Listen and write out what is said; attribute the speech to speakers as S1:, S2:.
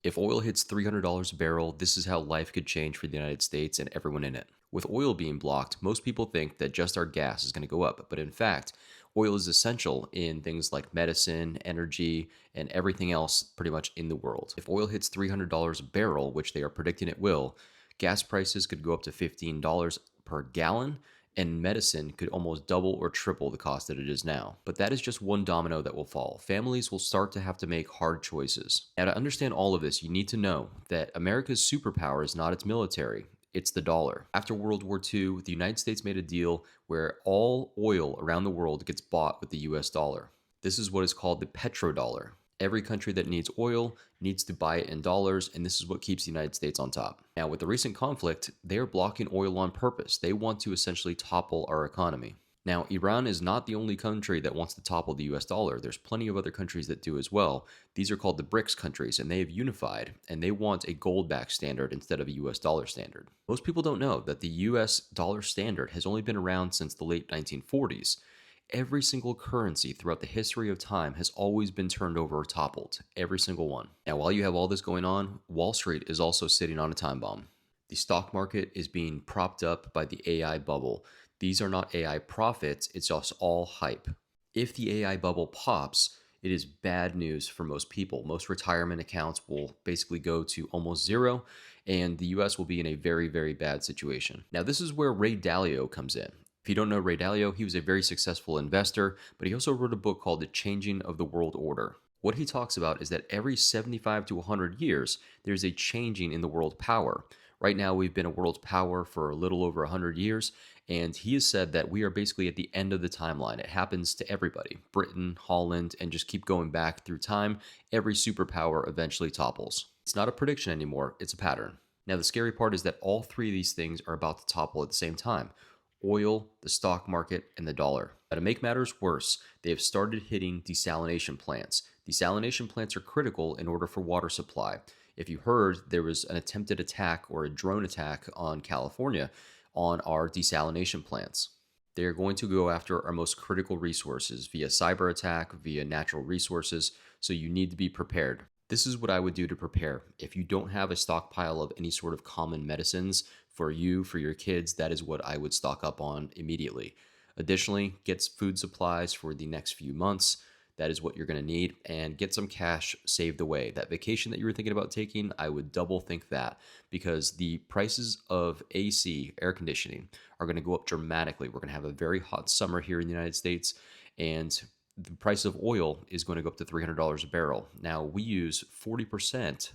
S1: If oil hits $300 a barrel, this is how life could change for the United States and everyone in it. With oil being blocked, most people think that just our gas is going to go up, but in fact, oil is essential in things like medicine, energy, and everything else pretty much in the world. If oil hits $300 a barrel, which they are predicting it will, gas prices could go up to $15 per gallon, and medicine could almost double or triple the cost that it is now. But that is just one domino that will fall. Families will start to have to make hard choices. Now, to understand all of this, you need to know that America's superpower is not its military. It's the dollar. After World War II, the United States made a deal where all oil around the world gets bought with the US dollar. This is what is called the petrodollar. Every country that needs oil needs to buy it in dollars, and this is what keeps the United States on top. Now, with the recent conflict, they are blocking oil on purpose. They want to essentially topple our economy. Now, Iran is not the only country that wants to topple the US dollar. There's plenty of other countries that do as well. These are called the BRICS countries, and they have unified, and they want a gold backed standard instead of a US dollar standard. Most people don't know that the US dollar standard has only been around since the late 1940s. Every single currency throughout the history of time has always been turned over or toppled. Every single one. Now, while you have all this going on, Wall Street is also sitting on a time bomb. The stock market is being propped up by the AI bubble. These are not AI profits, it's just all hype. If the AI bubble pops, it is bad news for most people. Most retirement accounts will basically go to almost zero, and the US will be in a very, very bad situation. Now, this is where Ray Dalio comes in. If you don't know Ray Dalio, he was a very successful investor, but he also wrote a book called The Changing of the World Order. What he talks about is that every 75 to 100 years, there's a changing in the world power. Right now, we've been a world power for a little over 100 years, and he has said that we are basically at the end of the timeline. It happens to everybody Britain, Holland, and just keep going back through time. Every superpower eventually topples. It's not a prediction anymore, it's a pattern. Now, the scary part is that all three of these things are about to topple at the same time: oil, the stock market, and the dollar. Now, to make matters worse, they have started hitting desalination plants. Desalination plants are critical in order for water supply. If you heard, there was an attempted attack or a drone attack on California on our desalination plants. They are going to go after our most critical resources via cyber attack, via natural resources, so you need to be prepared. This is what I would do to prepare. If you don't have a stockpile of any sort of common medicines for you, for your kids, that is what I would stock up on immediately. Additionally, get food supplies for the next few months. That is what you're going to need, and get some cash saved away. That vacation that you were thinking about taking, I would double think that, because the prices of AC, air conditioning, are going to go up dramatically. We're going to have a very hot summer here in the United States, and the price of oil is going to go up to $300 a barrel. Now, we use 40%